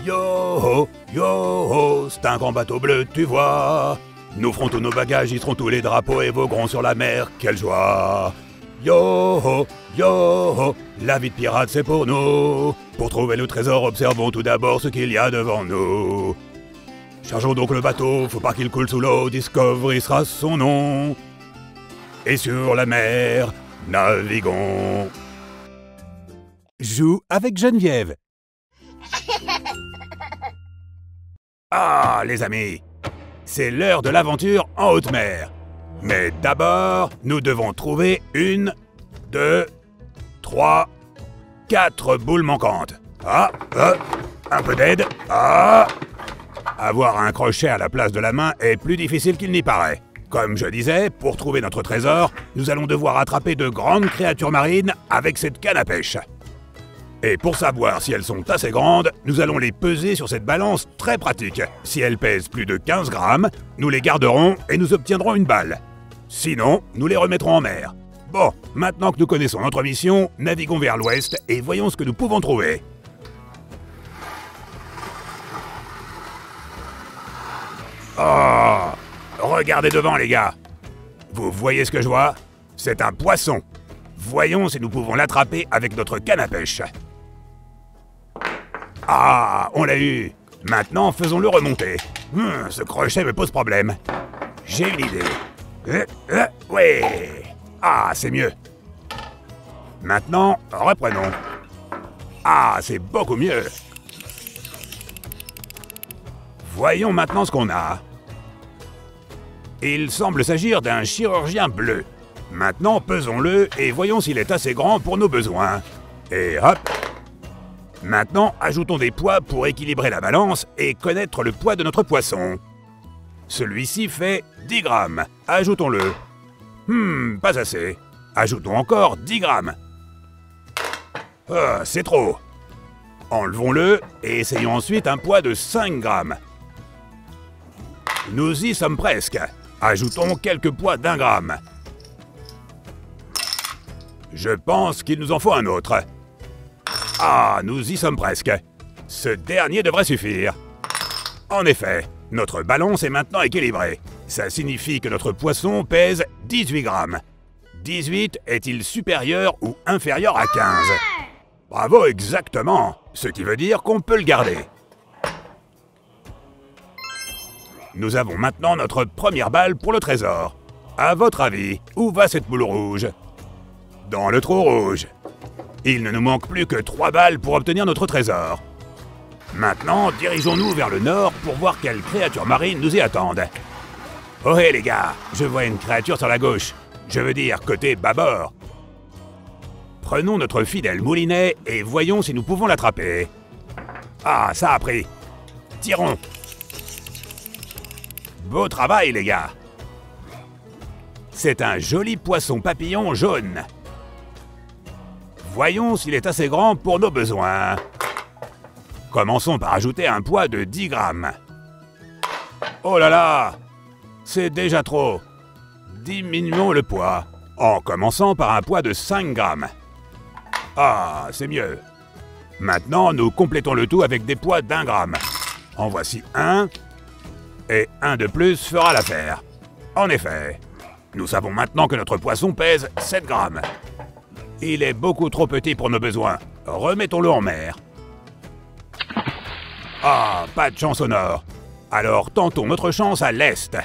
Yo-ho, yo-ho, c'est un grand bateau bleu, tu vois. Nous ferons tous nos bagages, y seront tous les drapeaux et voguerons sur la mer, quelle joie. Yo-ho, yo-ho, la vie de pirate c'est pour nous. Pour trouver le trésor, observons tout d'abord ce qu'il y a devant nous. Chargeons donc le bateau, faut pas qu'il coule sous l'eau, Discovery sera son nom. Et sur la mer, naviguons. Joue avec Geneviève. Ah, les amis, c'est l'heure de l'aventure en haute mer. Mais d'abord, nous devons trouver 1, 2, 3, 4 boules manquantes. Un peu d'aide. Avoir un crochet à la place de la main est plus difficile qu'il n'y paraît. Comme je disais, pour trouver notre trésor, nous allons devoir attraper de grandes créatures marines avec cette canne à pêche. Et pour savoir si elles sont assez grandes, nous allons les peser sur cette balance très pratique. Si elles pèsent plus de 15 grammes, nous les garderons et nous obtiendrons une balle. Sinon, nous les remettrons en mer. Bon, maintenant que nous connaissons notre mission, naviguons vers l'ouest et voyons ce que nous pouvons trouver. Oh, regardez devant les gars. Vous voyez ce que je vois? C'est un poisson. Voyons si nous pouvons l'attraper avec notre canne à pêche. Ah, on l'a eu. Maintenant, faisons-le remonter. Ce crochet me pose problème. J'ai une idée. Ouais. Ah, c'est mieux. Maintenant, reprenons. Ah, c'est beaucoup mieux. Voyons maintenant ce qu'on a. Il semble s'agir d'un chirurgien bleu. Maintenant, pesons-le et voyons s'il est assez grand pour nos besoins. Et hop! Maintenant, ajoutons des poids pour équilibrer la balance et connaître le poids de notre poisson. Celui-ci fait 10 grammes. Ajoutons-le. Pas assez. Ajoutons encore 10 grammes. C'est trop. Enlevons-le et essayons ensuite un poids de 5 grammes. Nous y sommes presque. Ajoutons quelques poids d'1 gramme. Je pense qu'il nous en faut un autre. Ah, nous y sommes presque. Ce dernier devrait suffire. En effet, notre balance est maintenant équilibrée. Ça signifie que notre poisson pèse 18 grammes. 18 est-il supérieur ou inférieur à 15? Bravo, exactement. Ce qui veut dire qu'on peut le garder. Nous avons maintenant notre première balle pour le trésor. À votre avis, où va cette boule rouge? Dans le trou rouge. Il ne nous manque plus que 3 balles pour obtenir notre trésor. Maintenant, dirigeons-nous vers le nord pour voir quelles créatures marines nous y attendent. Oh hé les gars, je vois une créature sur la gauche. Je veux dire côté bâbord. Prenons notre fidèle moulinet et voyons si nous pouvons l'attraper. Ah, ça a pris. Tirons. Beau travail les gars. C'est un joli poisson papillon jaune. Voyons s'il est assez grand pour nos besoins. Commençons par ajouter un poids de 10 grammes. Oh là là! C'est déjà trop. Diminuons le poids, en commençant par un poids de 5 grammes. Ah, c'est mieux. Maintenant, nous complétons le tout avec des poids d'1 gramme. En voici un, et un de plus fera l'affaire. En effet, nous savons maintenant que notre poisson pèse 7 grammes. Il est beaucoup trop petit pour nos besoins. Remettons-le en mer. Ah, pas de chance au nord. Alors tentons notre chance à l'est.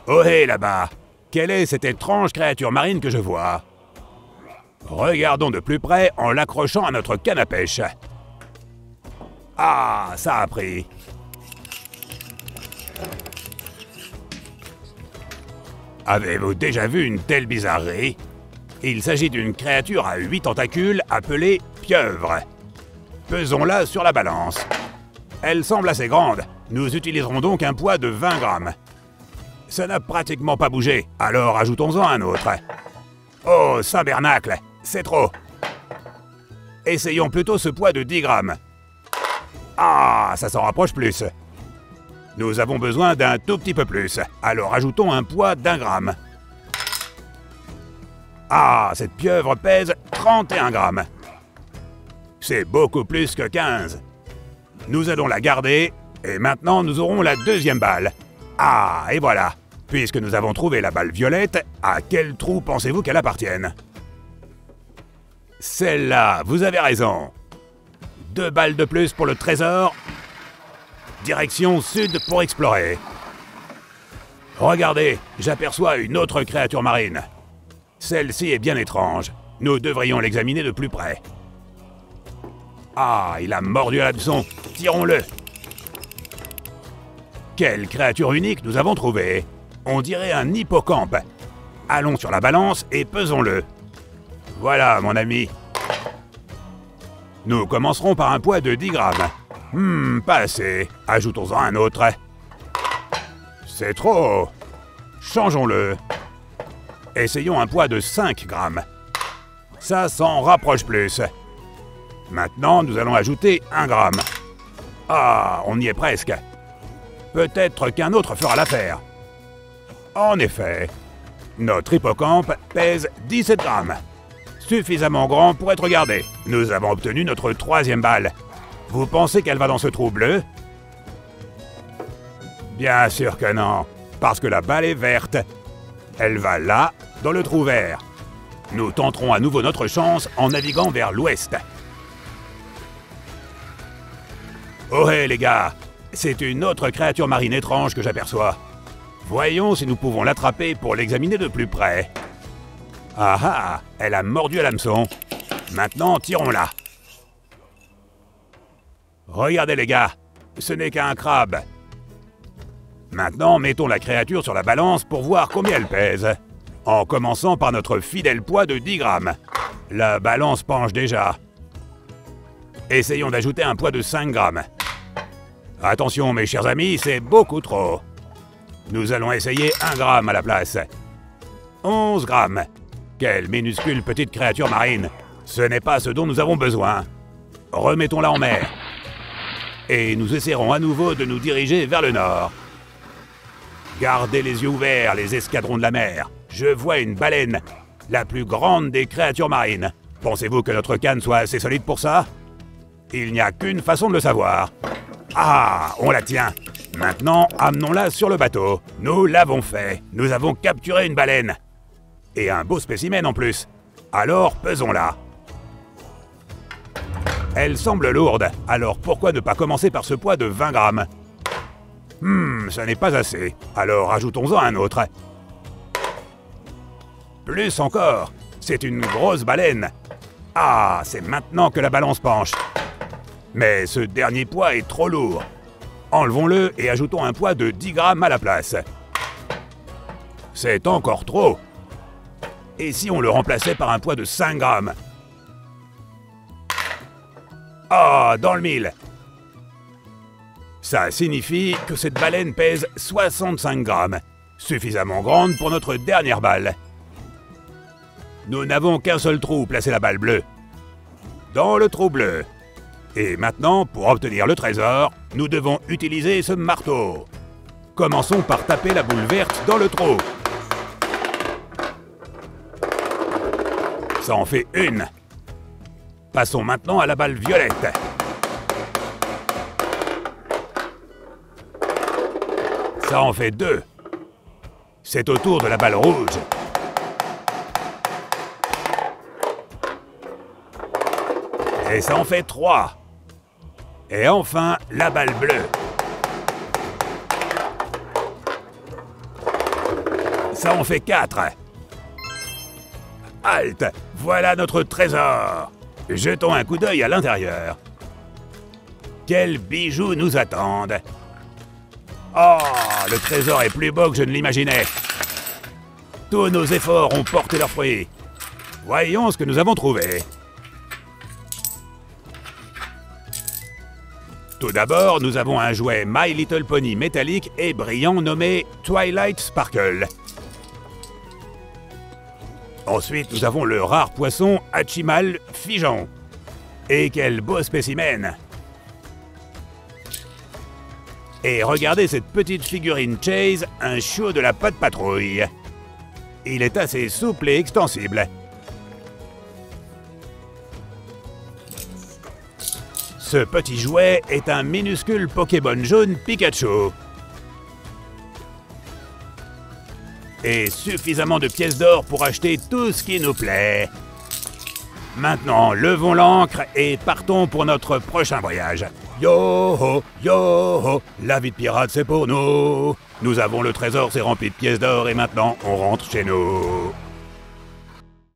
Oh hé là-bas! Quelle est cette étrange créature marine que je vois? Regardons de plus près en l'accrochant à notre canne à pêche. Ah, ça a pris. Avez-vous déjà vu une telle bizarrerie? Il s'agit d'une créature à 8 tentacules appelée pieuvre. Pesons-la sur la balance. Elle semble assez grande. Nous utiliserons donc un poids de 20 grammes. Ça n'a pratiquement pas bougé, alors ajoutons-en un autre. Oh, Saint-Bernacle, c'est trop. Essayons plutôt ce poids de 10 grammes. Ah, ça s'en rapproche plus. Nous avons besoin d'un tout petit peu plus, alors ajoutons un poids d'1 gramme. Ah, cette pieuvre pèse 31 grammes. C'est beaucoup plus que 15. Nous allons la garder, et maintenant nous aurons la deuxième balle. Ah, et voilà. Puisque nous avons trouvé la balle violette, à quel trou pensez-vous qu'elle appartienne? Celle-là, vous avez raison. 2 balles de plus pour le trésor. Direction sud pour explorer. Regardez, j'aperçois une autre créature marine. Celle-ci est bien étrange. Nous devrions l'examiner de plus près. Ah, il a mordu à l'hameçon. Tirons-le. Quelle créature unique nous avons trouvée. On dirait un hippocampe. Allons sur la balance et pesons-le. Voilà, mon ami. Nous commencerons par un poids de 10 grammes. Pas assez. Ajoutons-en un autre. C'est trop. Changeons-le. Essayons un poids de 5 grammes. Ça s'en rapproche plus. Maintenant, nous allons ajouter 1 gramme. Ah, on y est presque. Peut-être qu'un autre fera l'affaire. En effet, notre hippocampe pèse 17 grammes. Suffisamment grand pour être gardé. Nous avons obtenu notre 3e balle. Vous pensez qu'elle va dans ce trou bleu? Bien sûr que non, parce que la balle est verte. Elle va là, dans le trou vert. Nous tenterons à nouveau notre chance en naviguant vers l'ouest. Oh hé les gars, c'est une autre créature marine étrange que j'aperçois. Voyons si nous pouvons l'attraper pour l'examiner de plus près. Ah ah, elle a mordu à l'hameçon. Maintenant, tirons-la. Regardez les gars, ce n'est qu'un crabe. Maintenant, mettons la créature sur la balance pour voir combien elle pèse. En commençant par notre fidèle poids de 10 grammes. La balance penche déjà. Essayons d'ajouter un poids de 5 grammes. Attention mes chers amis, c'est beaucoup trop. Nous allons essayer 1 gramme à la place. 11 grammes. Quelle minuscule petite créature marine. Ce n'est pas ce dont nous avons besoin. Remettons-la en mer. Et nous essaierons à nouveau de nous diriger vers le nord. Gardez les yeux ouverts, les escadrons de la mer. Je vois une baleine, la plus grande des créatures marines. Pensez-vous que notre canne soit assez solide pour ça? Il n'y a qu'une façon de le savoir. Ah, on la tient. Maintenant, amenons-la sur le bateau. Nous l'avons fait. Nous avons capturé une baleine. Et un beau spécimen en plus. Alors, pesons-la. Elle semble lourde, alors pourquoi ne pas commencer par ce poids de 20 grammes? Ça n'est pas assez. Alors ajoutons-en un autre. Plus encore. C'est une grosse baleine. Ah, c'est maintenant que la balance penche. Mais ce dernier poids est trop lourd. Enlevons-le et ajoutons un poids de 10 grammes à la place. C'est encore trop. Et si on le remplaçait par un poids de 5 grammes? Ah, dans le mille. Ça signifie que cette baleine pèse 65 grammes, suffisamment grande pour notre dernière balle. Nous n'avons qu'un seul trou où placer la balle bleue. Dans le trou bleu. Et maintenant, pour obtenir le trésor, nous devons utiliser ce marteau. Commençons par taper la boule verte dans le trou. Ça en fait une. Passons maintenant à la balle violette. Ça en fait 2. C'est au tour de la balle rouge. Et ça en fait 3. Et enfin, la balle bleue. Ça en fait 4. Halte! Voilà notre trésor! Jetons un coup d'œil à l'intérieur. Quels bijoux nous attendent! Oh, le trésor est plus beau que je ne l'imaginais. Tous nos efforts ont porté leurs fruits. Voyons ce que nous avons trouvé. Tout d'abord, nous avons un jouet My Little Pony métallique et brillant nommé Twilight Sparkle. Ensuite, nous avons le rare poisson Hachimal Figeon. Et quel beau spécimen! Et regardez cette petite figurine Chase, un chiot de la Patte Patrouille. Il est assez souple et extensible. Ce petit jouet est un minuscule Pokémon jaune Pikachu. Et suffisamment de pièces d'or pour acheter tout ce qui nous plaît. Maintenant, levons l'ancre et partons pour notre prochain voyage. Yo-ho, yo-ho, la vie de pirate c'est pour nous. Nous avons le trésor, c'est rempli de pièces d'or et maintenant on rentre chez nous.